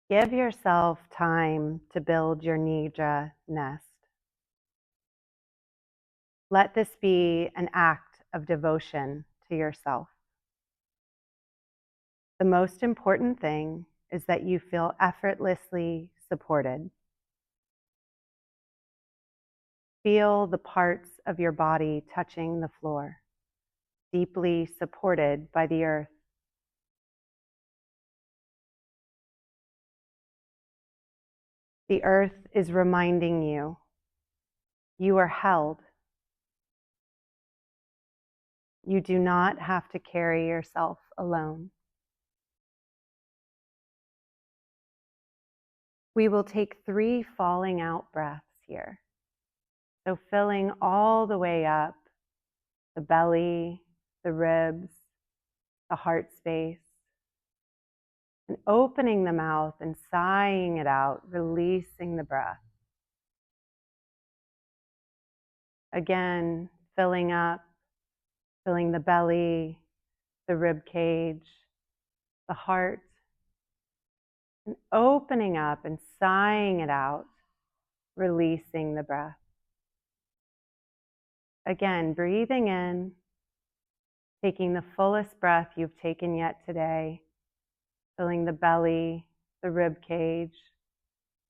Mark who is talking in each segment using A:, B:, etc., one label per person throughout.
A: Give yourself time to build your nidra nest. Let this be an act of devotion to yourself. The most important thing is that you feel effortlessly supported. Feel the parts of your body touching the floor, deeply supported by the earth. The earth is reminding you, you are held. You do not have to carry yourself alone. We will take 3 falling out breaths here. So filling all the way up, the belly, the ribs, the heart space, and opening the mouth and sighing it out, releasing the breath. Again, filling up, filling the belly, the rib cage, the heart, and opening up and sighing it out, releasing the breath. Again, breathing in, taking the fullest breath you've taken yet today, filling the belly, the rib cage,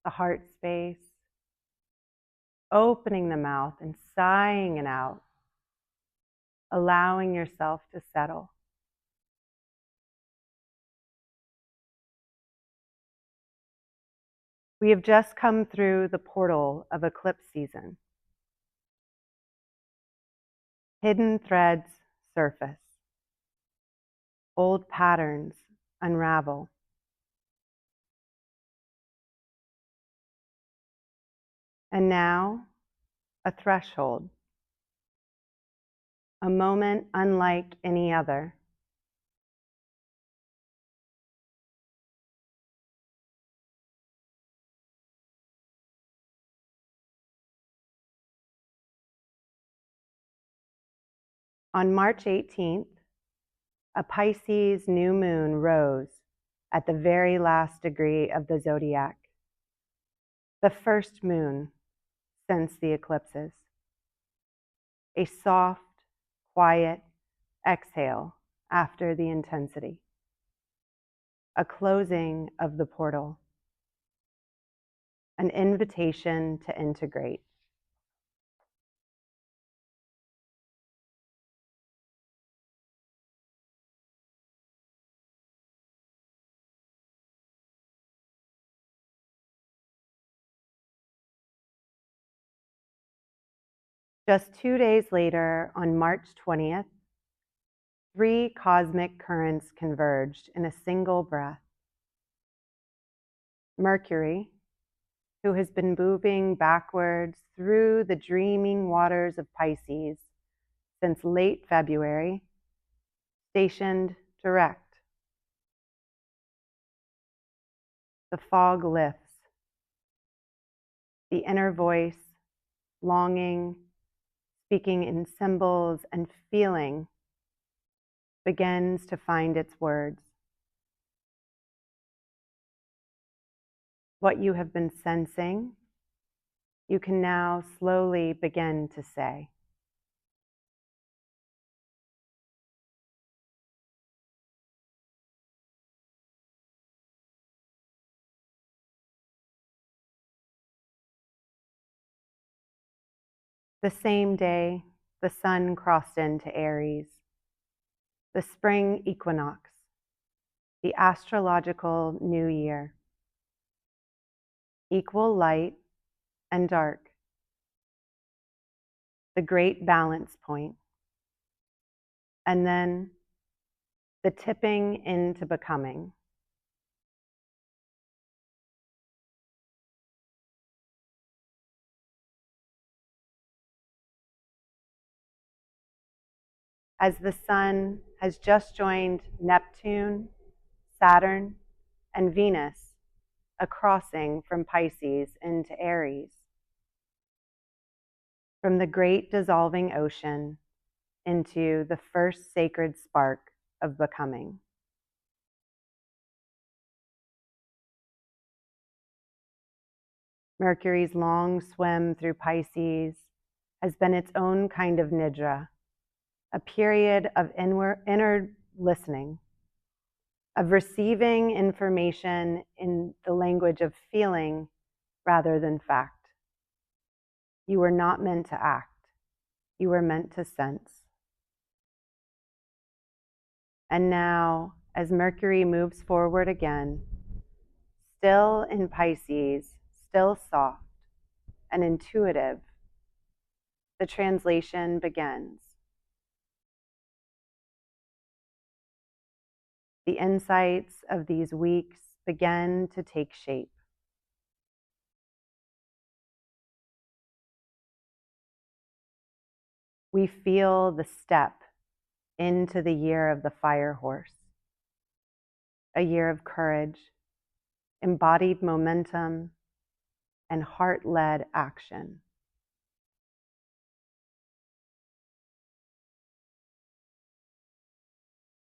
A: the heart space, opening the mouth and sighing it out, allowing yourself to settle. We have just come through the portal of eclipse season. Hidden threads surface. Old patterns unravel. And now, a threshold. A moment unlike any other. On March 18th, a Pisces New Moon rose at the very last degree of the zodiac, the first moon since the eclipses. A soft, quiet exhale after the intensity. A closing of the portal. An invitation to integrate. Just 2 days later, on March 20th, 3 cosmic currents converged in a single breath. Mercury, who has been moving backwards through the dreaming waters of Pisces since late February, stationed direct. The fog lifts. The inner voice, longing, speaking in symbols and feeling, begins to find its words. What you have been sensing, you can now slowly begin to say. The same day, the sun crossed into Aries, the Spring Equinox, the astrological new year. Equal light and dark, the great balance point, and then the tipping into becoming. As the sun has just joined Neptune, Saturn, and Venus, a crossing from Pisces into Aries. From the great dissolving ocean into the first sacred spark of becoming. Mercury's long swim through Pisces has been its own kind of nidra, a period of inner listening, of receiving information in the language of feeling rather than fact. You were not meant to act. You were meant to sense. And now, as Mercury moves forward again, still in Pisces, still soft and intuitive, the translation begins. The insights of these weeks begin to take shape. We feel the step into the year of the fire horse, a year of courage, embodied momentum, and heart-led action.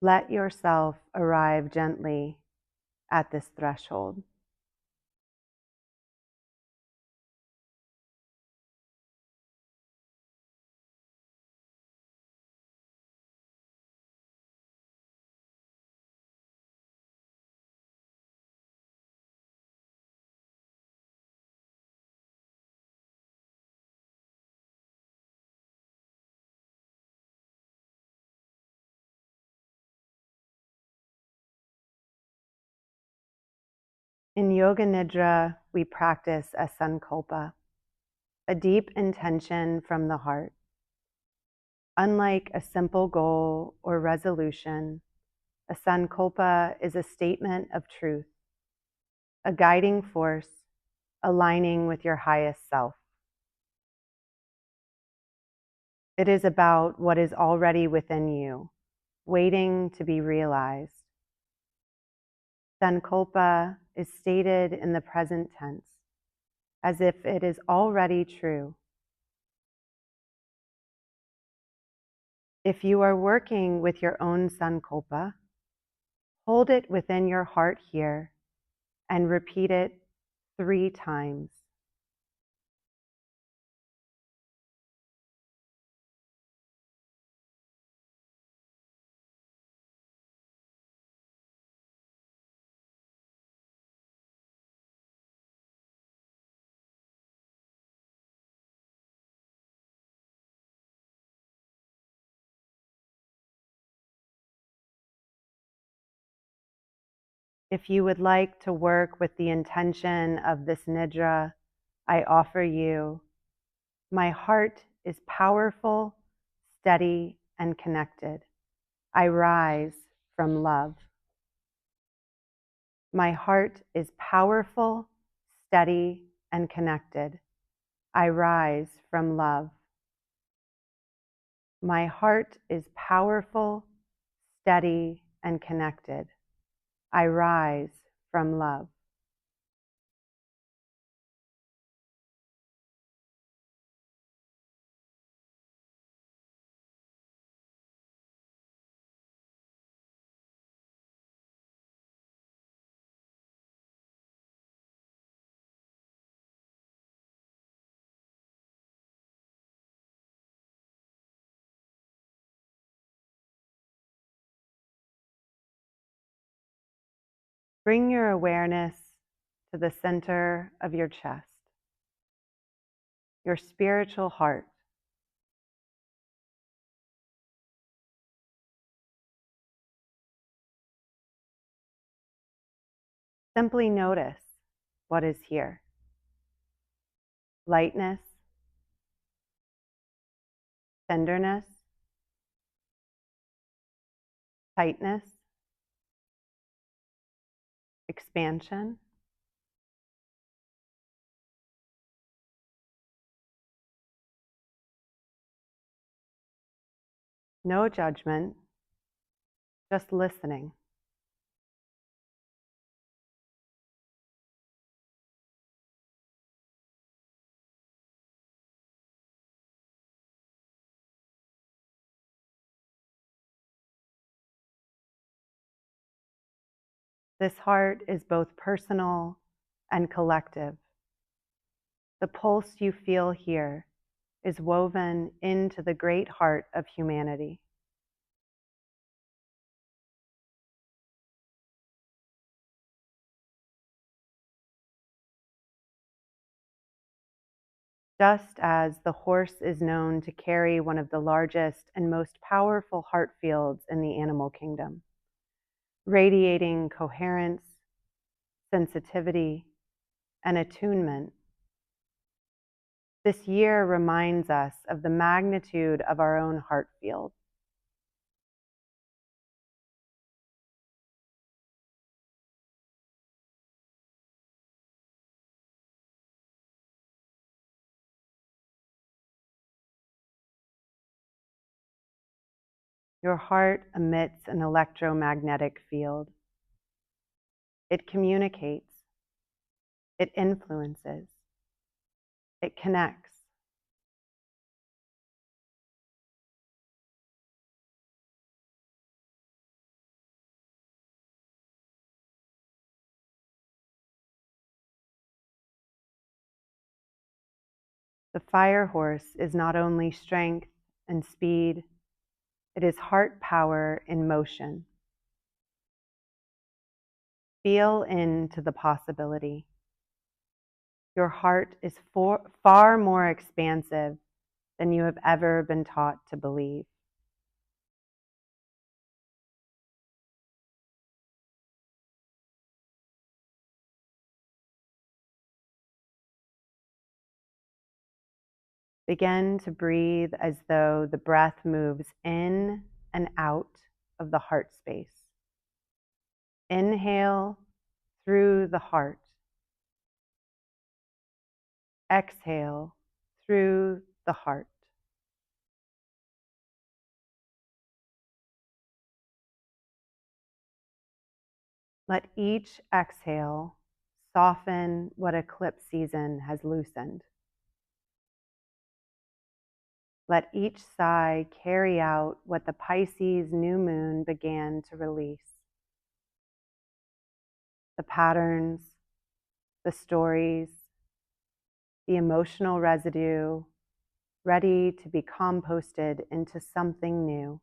A: Let yourself arrive gently at this threshold. In Yoga Nidra, we practice a sankalpa, a deep intention from the heart. Unlike a simple goal or resolution, a sankalpa is a statement of truth, a guiding force aligning with your highest self. It is about what is already within you, waiting to be realized. Sankalpa is stated in the present tense, as if it is already true. If you are working with your own sankalpa, hold it within your heart here and repeat it 3 times. If you would like to work with the intention of this nidra, I offer you, my heart is powerful, steady, and connected. I rise from love. My heart is powerful, steady, and connected. I rise from love. My heart is powerful, steady, and connected. I rise from love. Bring your awareness to the center of your chest, your spiritual heart. Simply notice what is here. Lightness, tenderness, tightness, expansion. No judgment, just listening. This heart is both personal and collective. The pulse you feel here is woven into the great heart of humanity. Just as the horse is known to carry one of the largest and most powerful heart fields in the animal kingdom, radiating coherence, sensitivity, and attunement, this year reminds us of the magnitude of our own heart field. Your heart emits an electromagnetic field. It communicates, it influences, it connects. The fire horse is not only strength and speed, it is heart power in motion. Feel into the possibility. Your heart is far more expansive than you have ever been taught to believe. Begin to breathe as though the breath moves in and out of the heart space. Inhale through the heart. Exhale through the heart. Let each exhale soften what eclipse season has loosened. Let each sigh carry out what the Pisces New Moon began to release. The patterns, the stories, the emotional residue, ready to be composted into something new.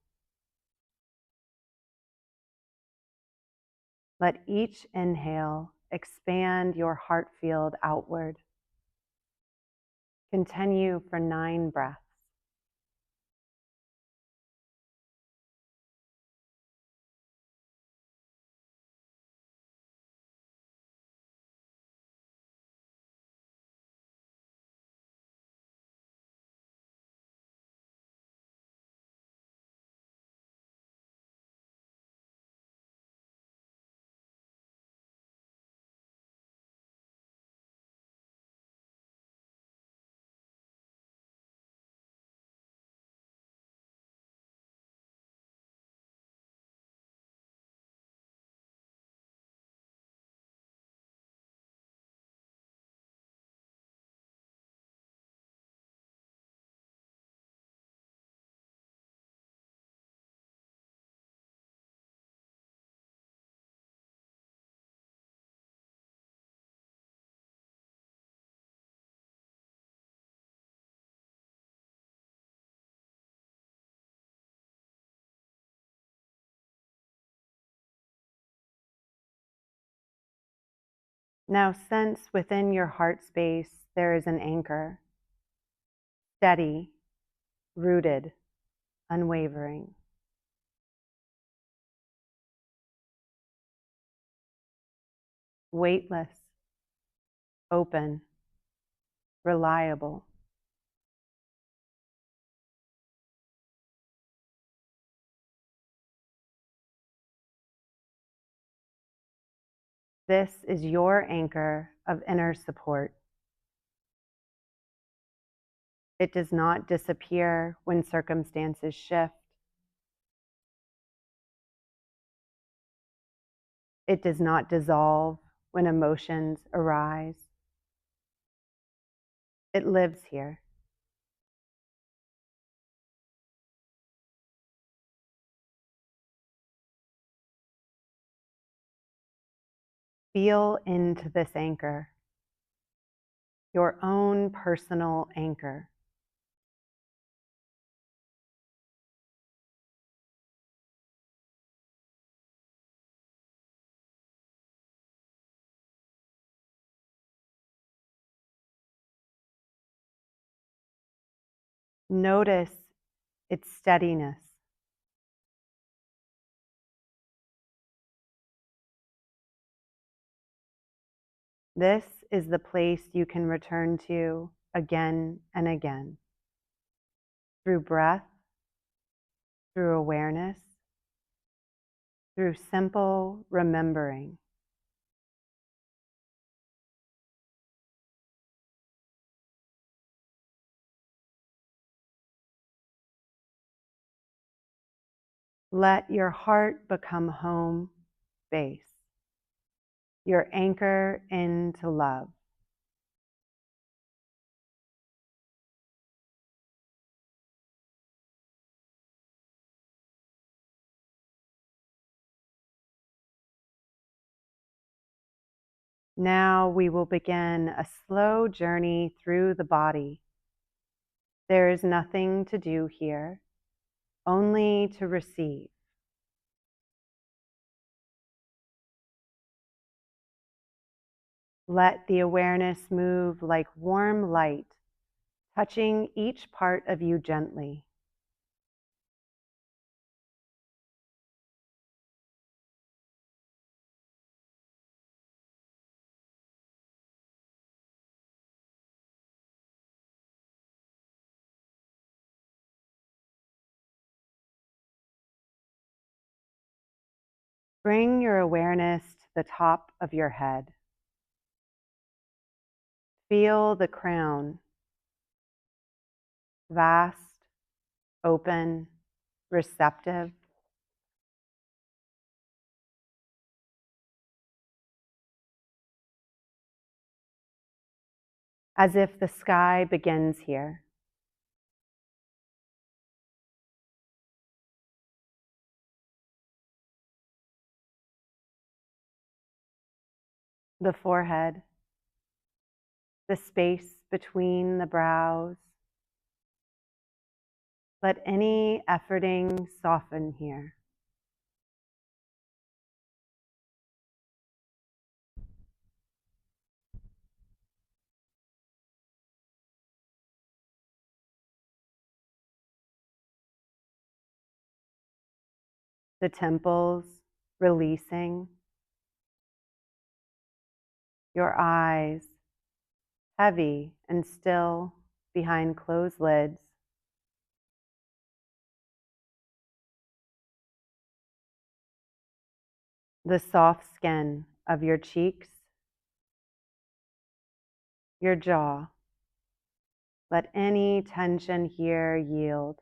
A: Let each inhale expand your heart field outward. Continue for 9 breaths. Now sense within your heart space there is an anchor, steady, rooted, unwavering. Weightless, open, reliable. This is your anchor of inner support. It does not disappear when circumstances shift. It does not dissolve when emotions arise. It lives here. Feel into this anchor. your own personal anchor. Notice its steadiness. This is the place you can return to again and again, through breath, through awareness, through simple remembering. Let your heart become home base, your anchor into love. Now we will begin a slow journey through the body. There is nothing to do here, only to receive. Let the awareness move like warm light, touching each part of you gently. Bring your awareness to the top of your head. Feel the crown, vast, open, receptive. As if the sky begins here. The forehead, the space between the brows. Let any efforting soften here. The temples releasing. Your eyes heavy and still behind closed lids. The soft skin of your cheeks, your jaw. Let any tension here yield.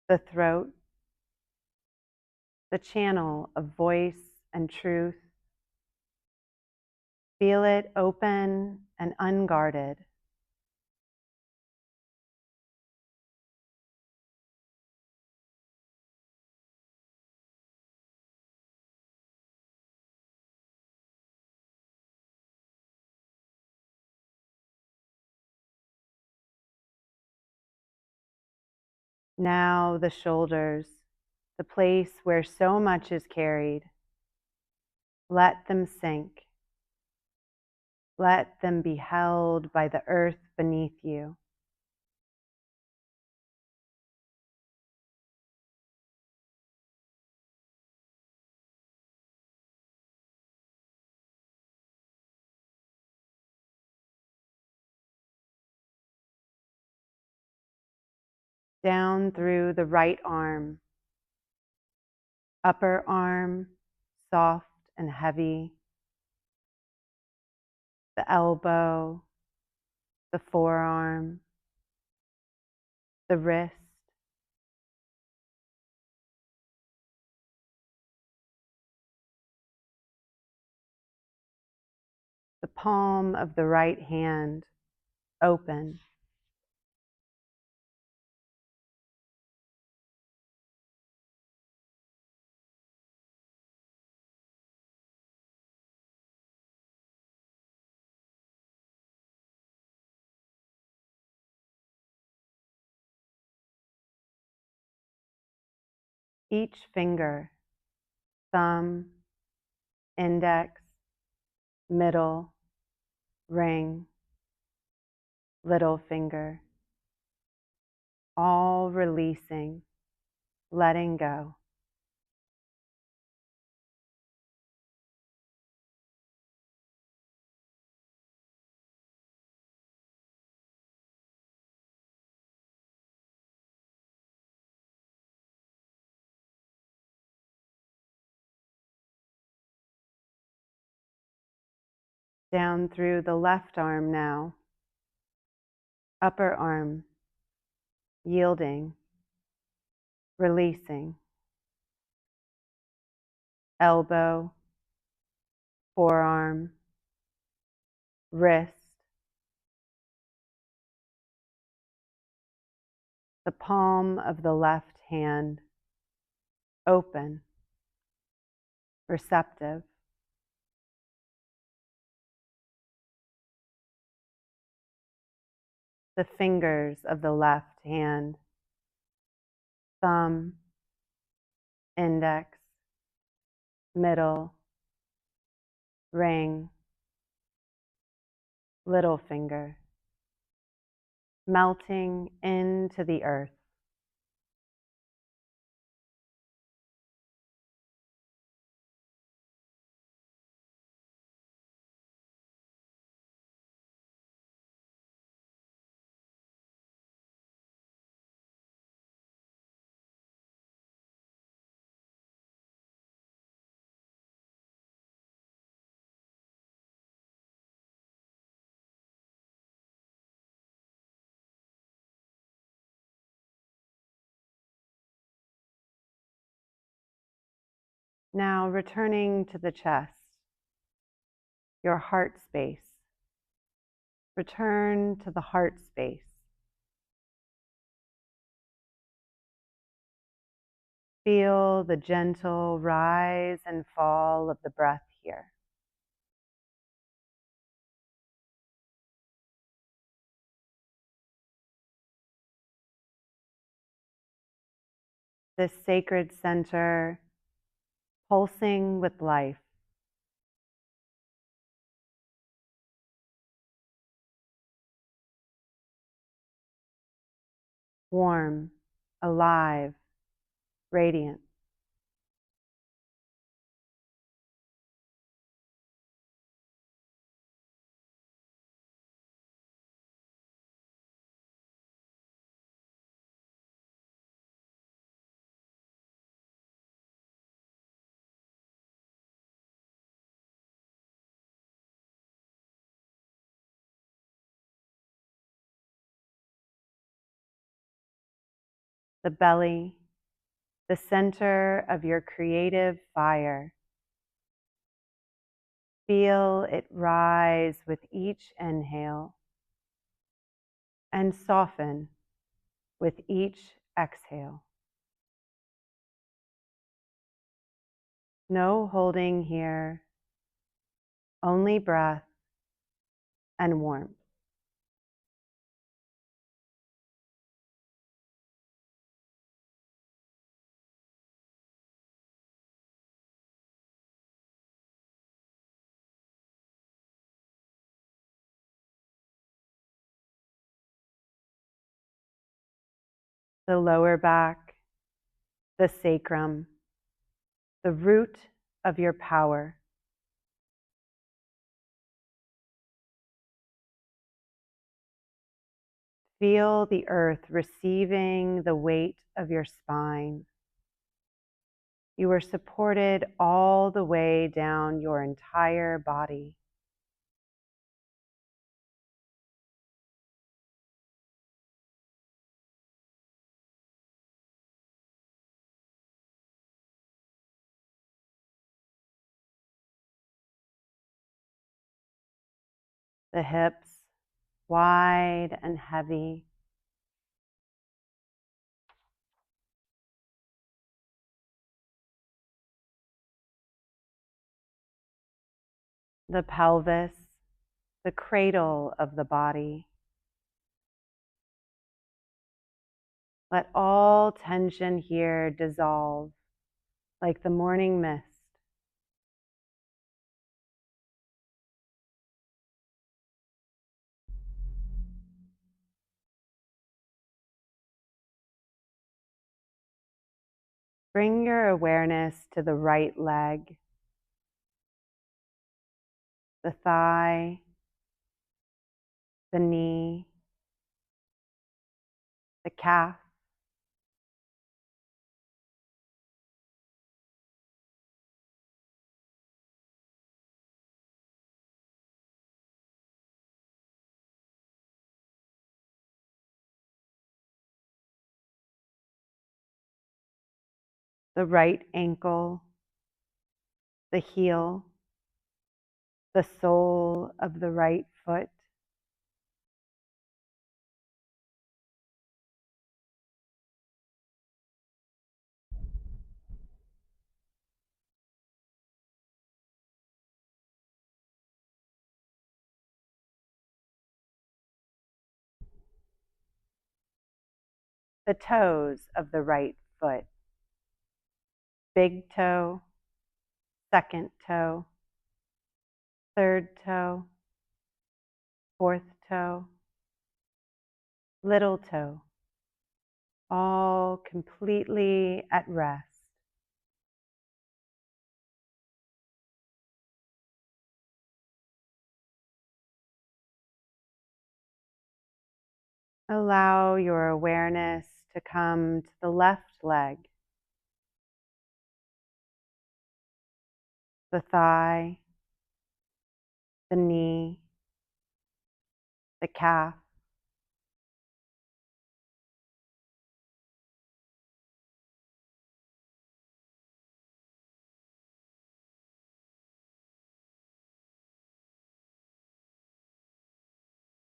A: The throat, the channel of voice and truth. Feel it open and unguarded. Now the shoulders, the place where so much is carried. Let them sink. Let them be held by the earth beneath you. Down through the right arm, upper arm, soft and heavy, the elbow, the forearm, the wrist, the palm of the right hand open. each finger, thumb, index, middle, ring, little finger, all releasing, letting go. Down through the left arm now, upper arm, yielding, releasing, elbow, forearm, wrist, the palm of the left hand, open, receptive. The fingers of the left hand, thumb, index, middle, ring, little finger, melting into the earth. Now returning to the chest, your heart space. Return to the heart space. Feel the gentle rise and fall of the breath here. This sacred center pulsing with life. Warm, alive, radiant. The belly, the center of your creative fire. Feel it rise with each inhale and soften with each exhale. No holding here, only breath and warmth. The lower back, the sacrum, the root of your power. Feel the earth receiving the weight of your spine. You are supported all the way down your entire body. The hips wide and heavy. The pelvis, the cradle of the body. Let all tension here dissolve like the morning mist. Bring your awareness to the right leg, the thigh, the knee, the calf, the right ankle, the heel, the sole of the right foot, the toes of the right foot, big toe, second toe, third toe, fourth toe, little toe, all completely at rest. Allow your awareness to come to the left leg, the thigh, the knee, the calf,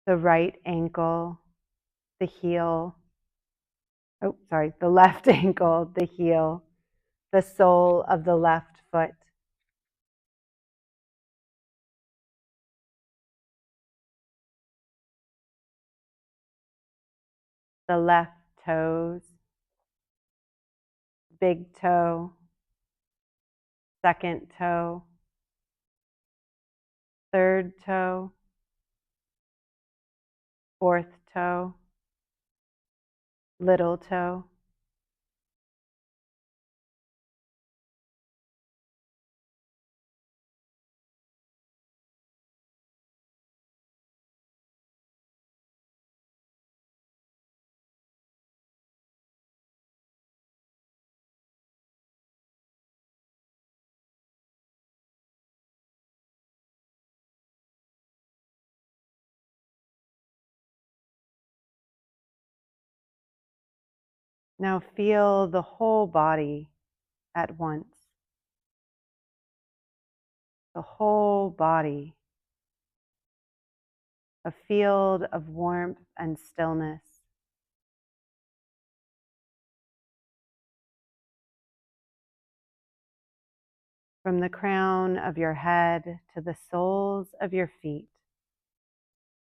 A: the right ankle, the heel, the left ankle, the heel, the sole of the left foot, the left toes, big toe, second toe, third toe, fourth toe, little toe, Now feel the whole body at once. The whole body, a field of warmth and stillness. From the crown of your head to the soles of your feet,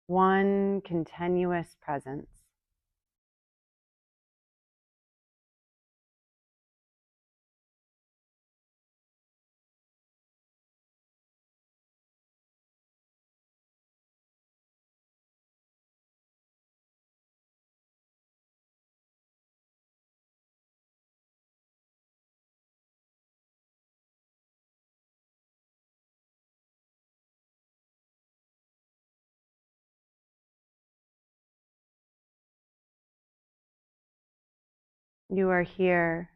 A: one continuous presence. You are here,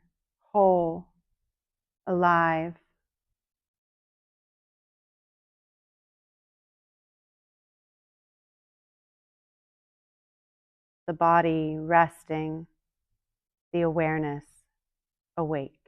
A: whole, alive. The body resting, the awareness awake.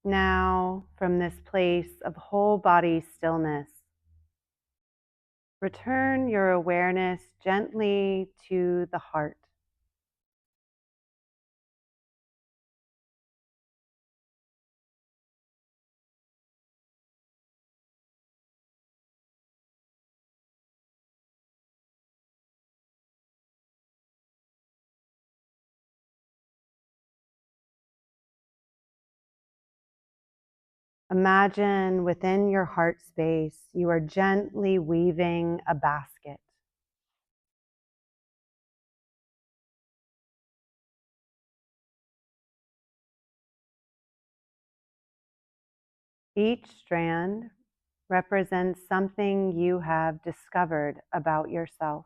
A: Now, from this place of whole body stillness, return your awareness gently to the heart. Imagine within your heart space, you are gently weaving a basket. Each strand represents something you have discovered about yourself.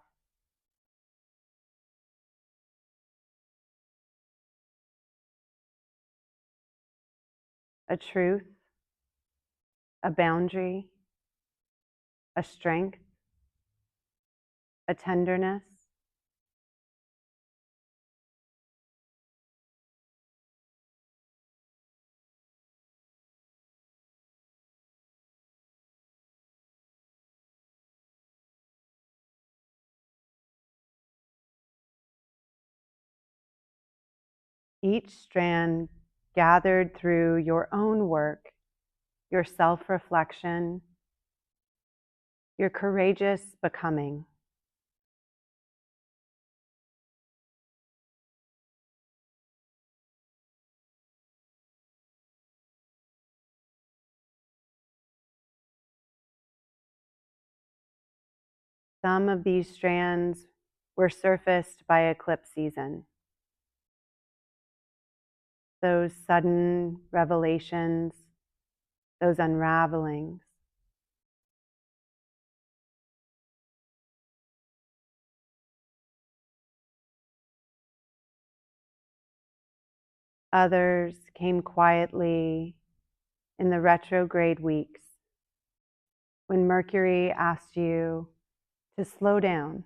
A: A truth, a boundary, a strength, a tenderness. Each strand gathered through your own work, your self-reflection, your courageous becoming. Some of these strands were surfaced by eclipse season. Those sudden revelations, those unravelings. Others came quietly in the retrograde weeks when Mercury asked you to slow down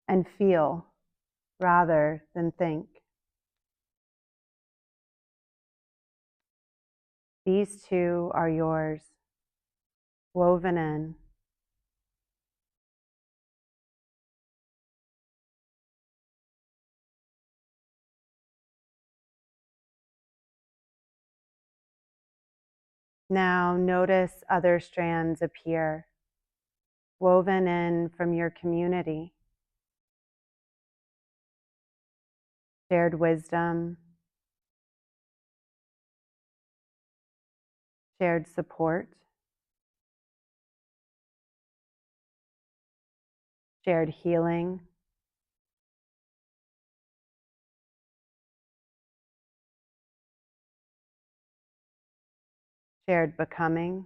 A: and feel rather than think. These two are yours, woven in. Now notice other strands appear, woven in from your community. Shared wisdom, shared support, shared healing, shared becoming.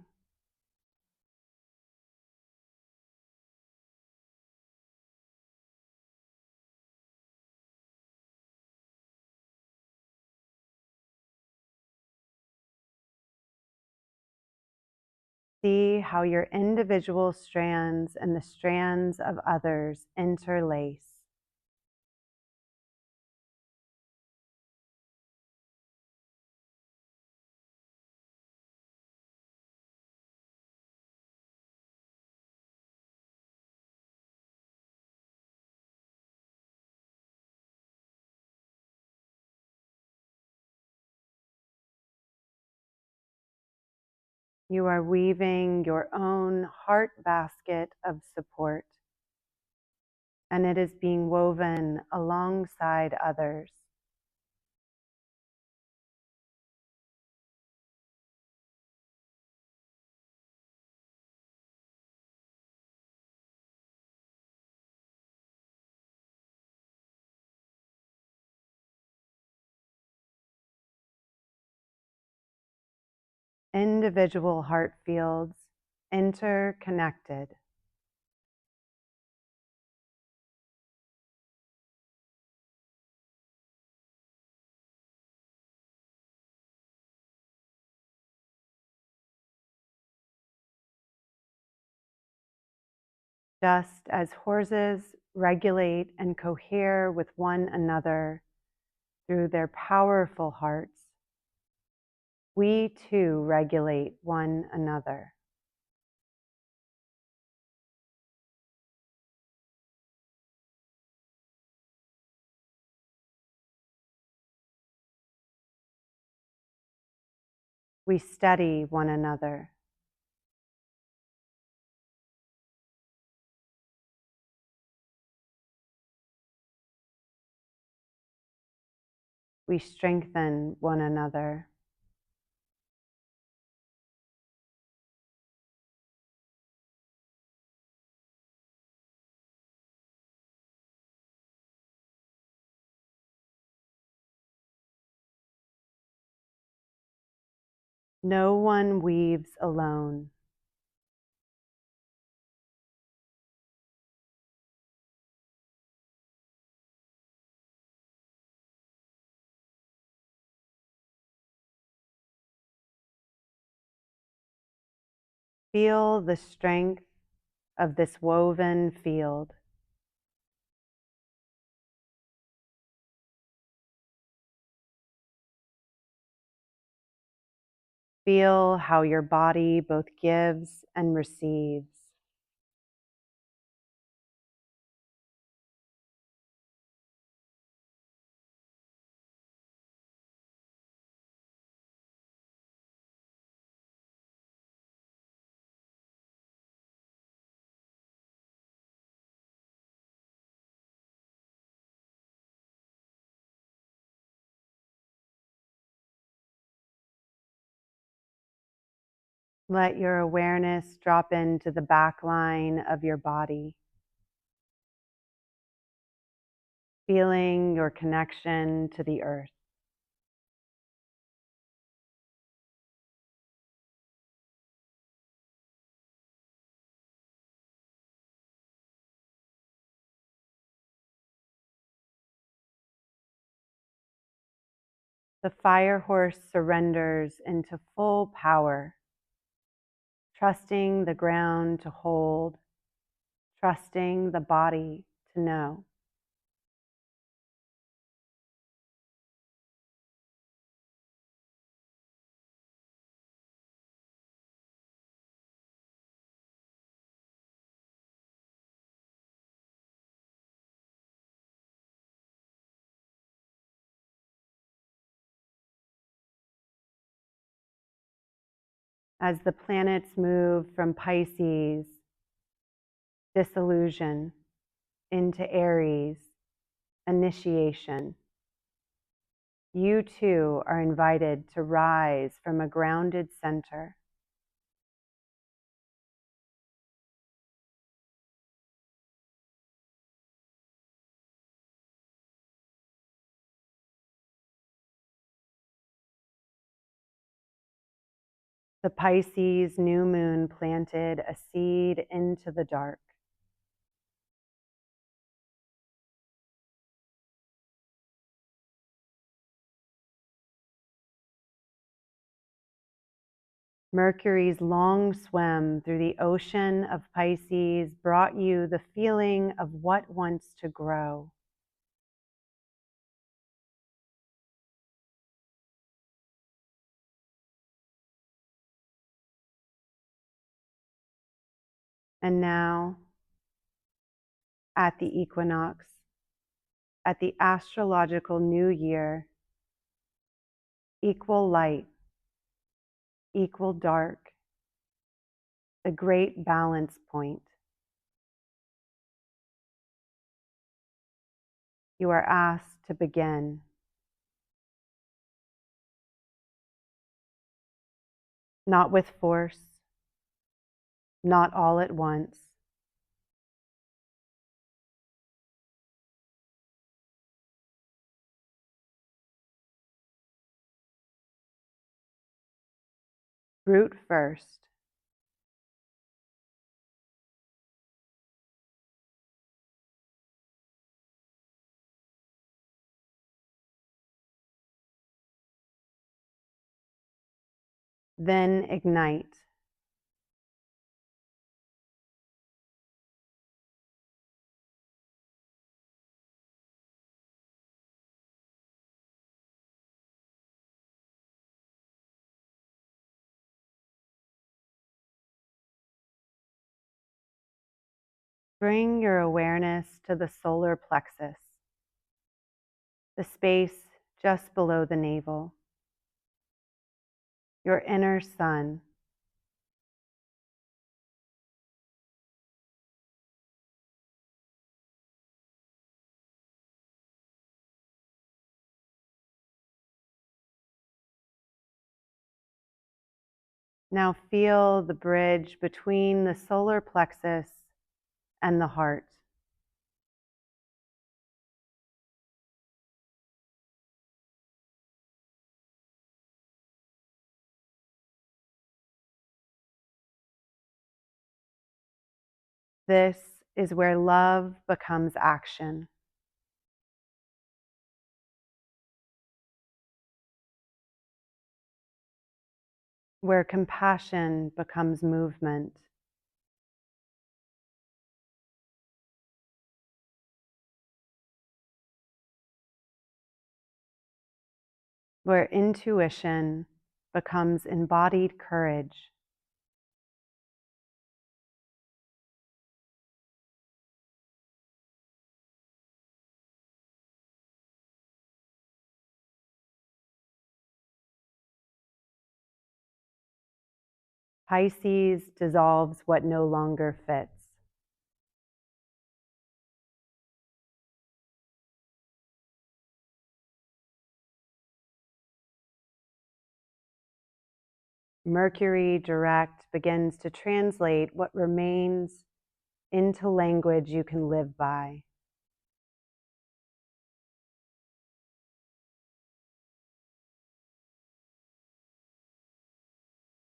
A: See how your individual strands and the strands of others interlace. You are weaving your own heart basket of support, and it is being woven alongside others. Individual heart fields interconnected. Just as horses regulate and cohere with one another through their powerful hearts, we too regulate one another. We steady one another. We strengthen one another. No one weaves alone. Feel the strength of this woven field. Feel how your body both gives and receives. Let your awareness drop into the back line of your body, feeling your connection to the earth. The fire horse surrenders into full power, trusting the ground to hold, trusting the body to know. As the planets move from Pisces, dissolution, into Aries, initiation, you too are invited to rise from a grounded center. The Pisces New Moon planted a seed into the dark. Mercury's long swim through the ocean of Pisces brought you the feeling of what wants to grow. And now, at the equinox, at the astrological new year, equal light, equal dark, the great balance point. You are asked to begin. Not with force, not all at once. Root first. Then ignite. Bring your awareness to the solar plexus, the space just below the navel, your inner sun. Now feel the bridge between the solar plexus and the heart. This is where love becomes action. Where compassion becomes movement. Where intuition becomes embodied courage. Pisces dissolves what no longer fits. Mercury direct begins to translate what remains into language you can live by.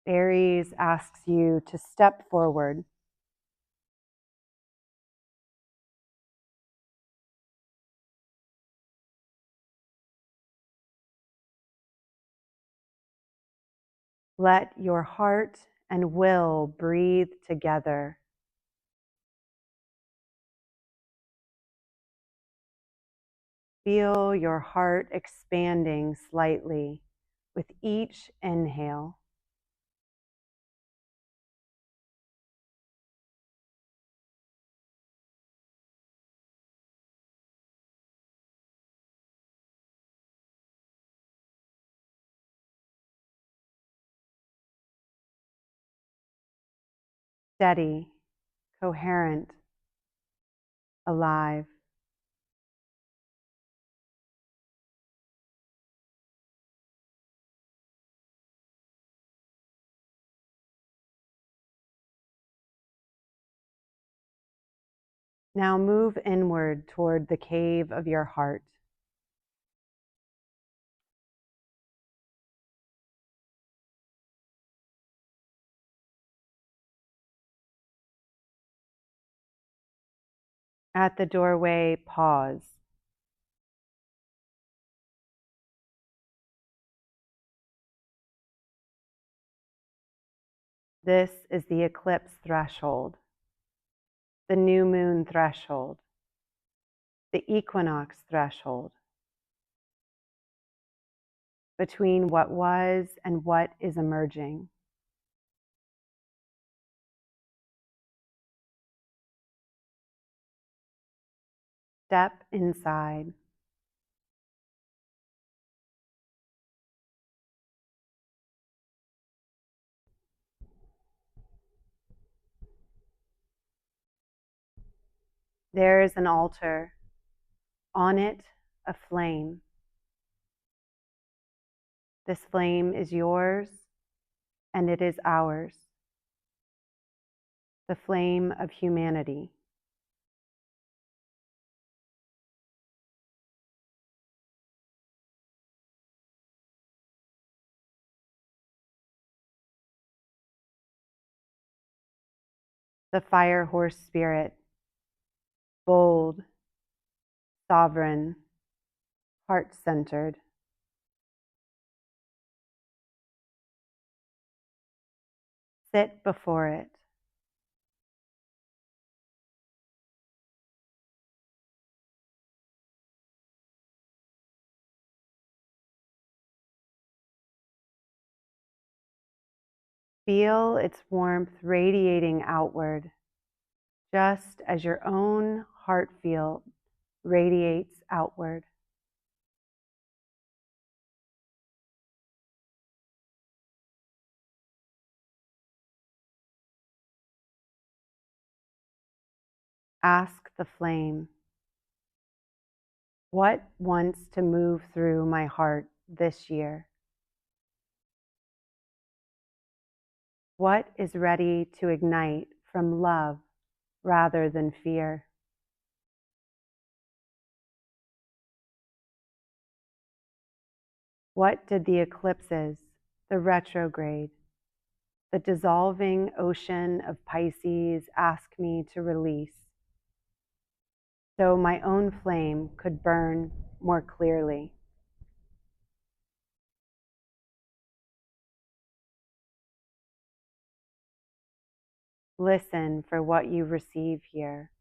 A: Aries asks you to step forward. Let your heart and will breathe together. Feel your heart expanding slightly with each inhale. Steady, coherent, alive. Now move inward toward the cave of your heart. At the doorway, pause. This is the eclipse threshold, the new moon threshold, the equinox threshold, between what was and what is emerging. Step inside. There is an altar, on it a flame. This flame is yours and it is ours. The flame of humanity. The fire horse spirit, bold, sovereign, heart-centered. Sit before it. Feel its warmth radiating outward just as your own heart field radiates outward. Ask the flame, what wants to move through my heart this year? What is ready to ignite from love rather than fear? What did the eclipses, the retrograde, the dissolving ocean of Pisces ask me to release, so my own flame could burn more clearly? Listen for what you receive here.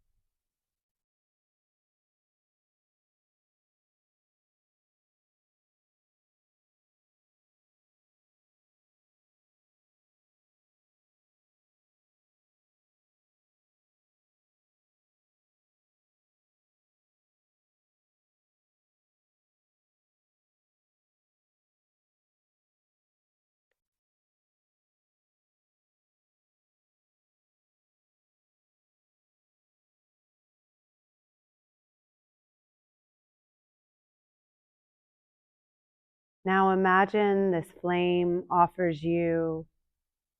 A: Now imagine this flame offers you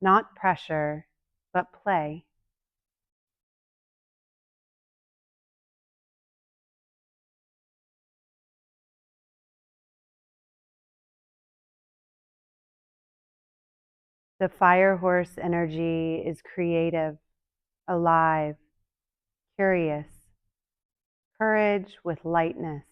A: not pressure, but play. The fire horse energy is creative, alive, curious, courage with lightness.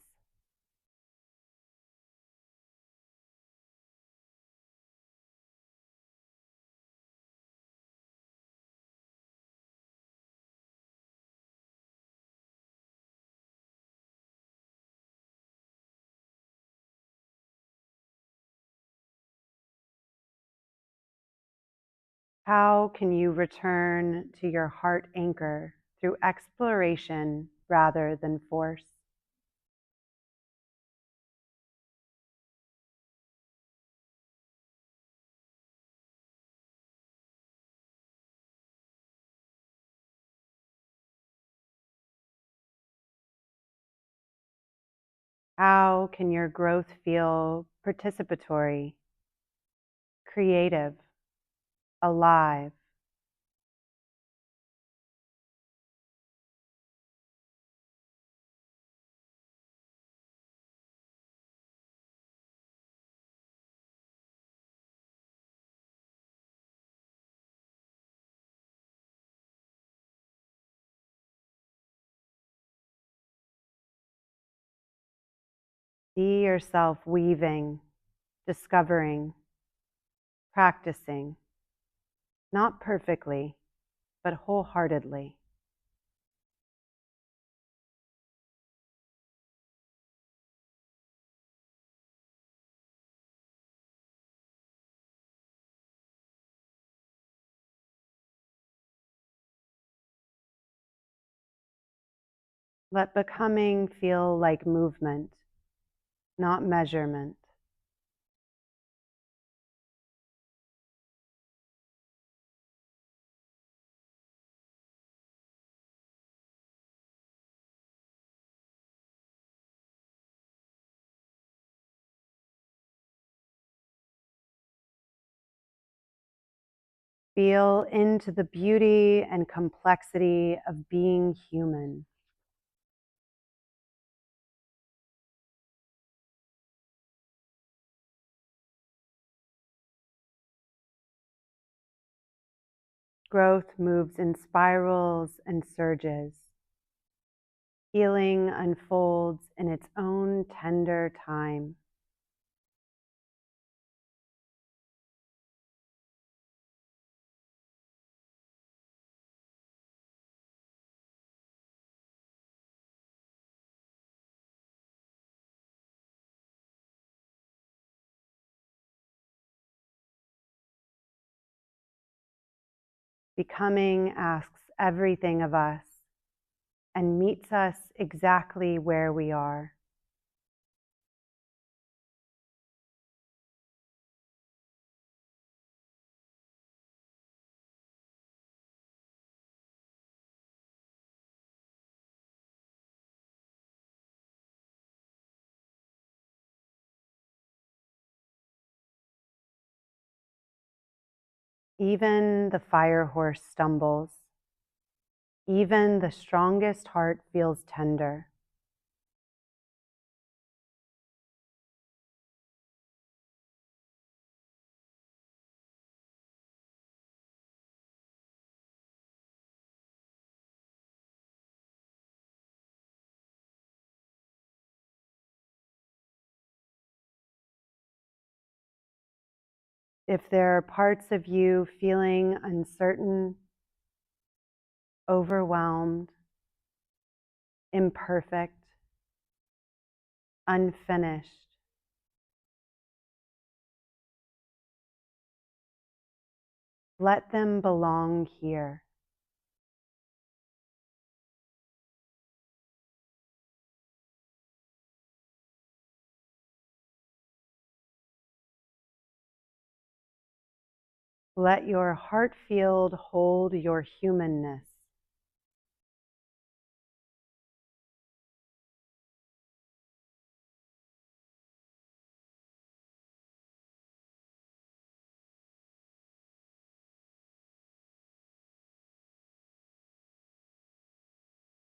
A: How can you return to your heart anchor through exploration rather than force? How can your growth feel participatory, creative, alive? See yourself weaving, discovering, practicing, not perfectly, but wholeheartedly. Let becoming feel like movement, not measurement. Feel into the beauty and complexity of being human. Growth moves in spirals and surges. Healing unfolds in its own tender time. Becoming asks everything of us, and meets us exactly where we are. Even the fire horse stumbles. Even the strongest heart feels tender. If there are parts of you feeling uncertain, overwhelmed, imperfect, unfinished, let them belong here. Let your heart field hold your humanness.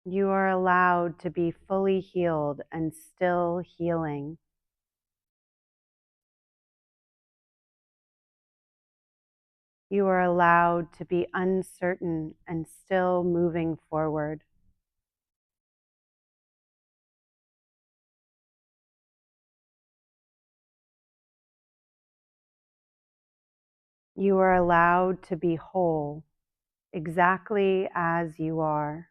A: You are allowed to be fully healed and still healing. You are allowed to be uncertain and still moving forward. You are allowed to be whole, exactly as you are.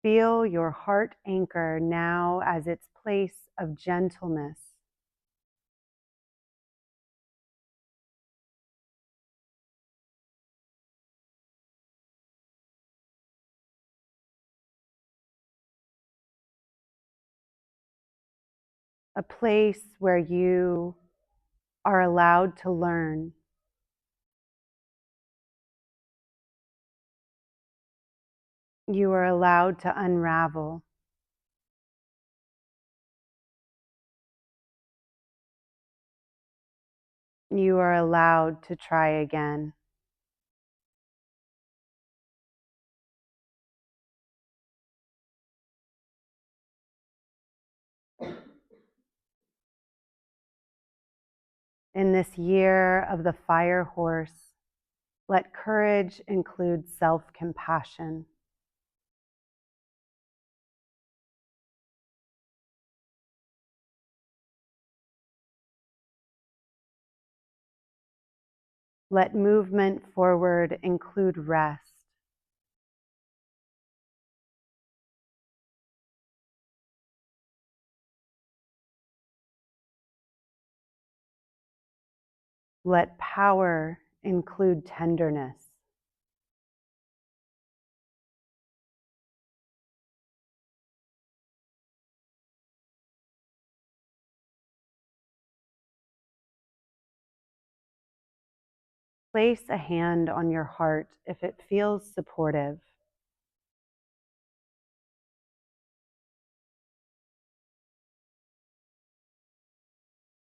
A: Feel your heart anchor now as its place of gentleness. A place where you are allowed to learn. You are allowed to unravel. You are allowed to try again. In this year of the fire horse, let courage include self-compassion. Let movement forward include rest. Let power include tenderness. Place a hand on your heart if it feels supportive.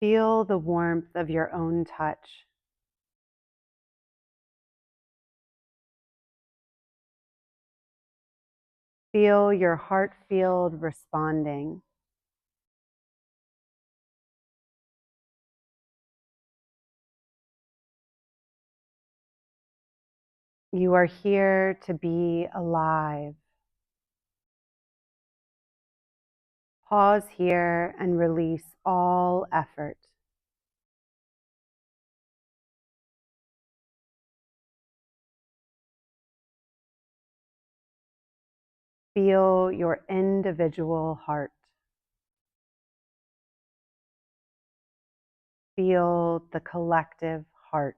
A: Feel the warmth of your own touch. Feel your heart field responding. You are here to be alive. Pause here and release all effort. Feel your individual heart. Feel the collective heart.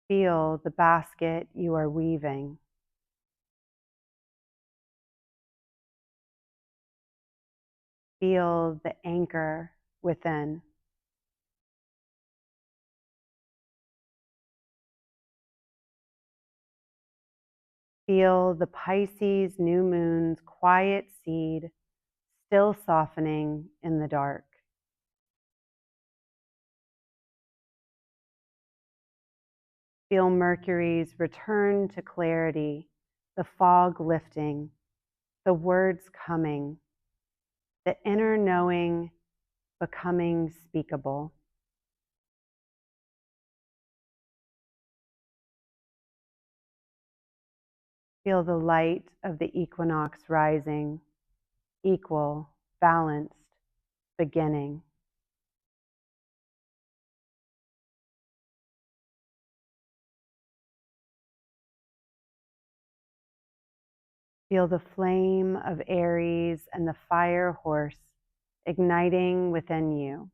A: Feel the basket you are weaving. Feel the anchor within. Feel the Pisces New Moon's quiet seed still softening in the dark. Feel Mercury's return to clarity, the fog lifting, the words coming, the inner knowing becoming speakable. Feel the light of the equinox rising, equal, balanced, beginning. Feel the flame of Aries and the fire horse igniting within you.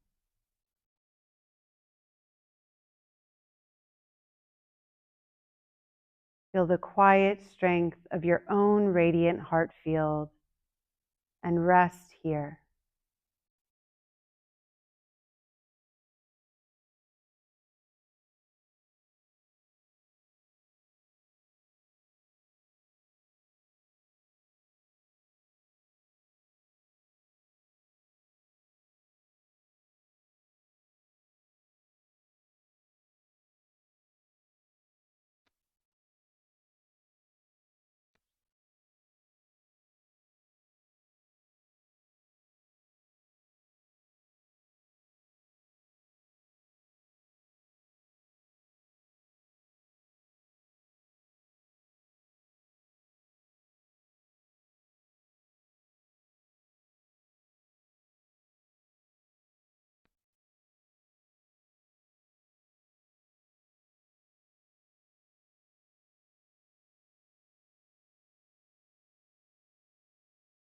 A: Feel the quiet strength of your own radiant heart field and rest here.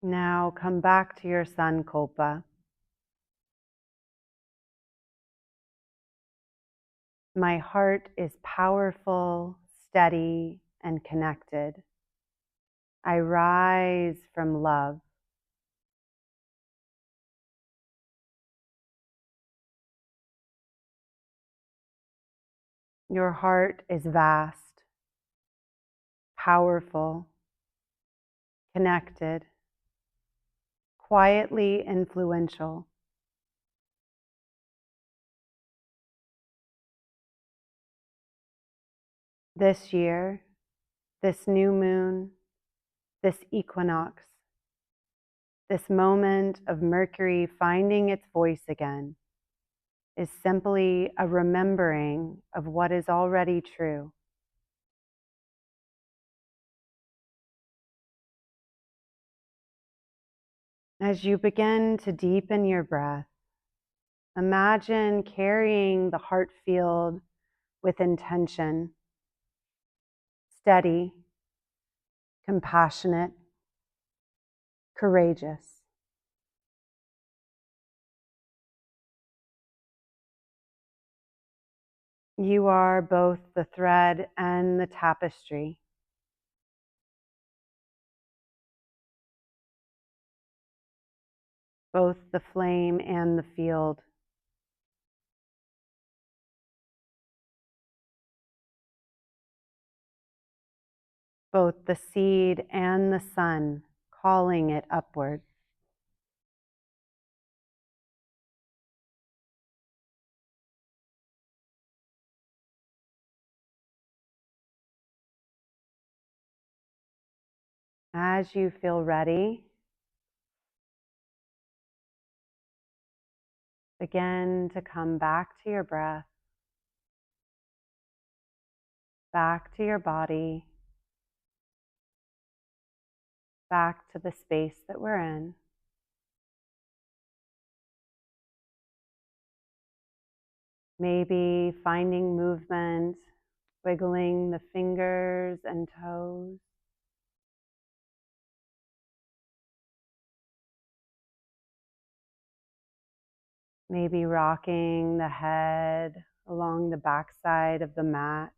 A: Now come back to your Sankalpa. My heart is powerful, steady, and connected. I rise from love. Your heart is vast, powerful, connected, quietly influential. This year, this new moon, this equinox, this moment of Mercury finding its voice again is simply a remembering of what is already true. As you begin to deepen your breath, imagine carrying the heart field with intention, steady, compassionate, courageous. You are both the thread and the tapestry. Both the flame and the field. Both the seed and the sun, calling it upward. As you feel ready, begin to come back to your breath, back to your body, back to the space that we're in. Maybe finding movement, wiggling the fingers and toes. Maybe rocking the head along the backside of the mat.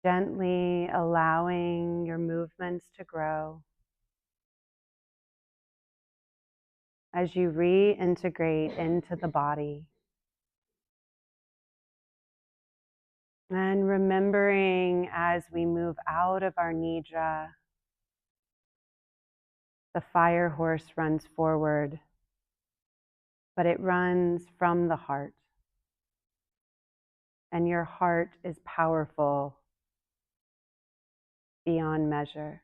A: Gently allowing your movements to grow as you reintegrate into the body. And remembering as we move out of our nidra, the fire horse runs forward, but it runs from the heart. And your heart is powerful beyond measure.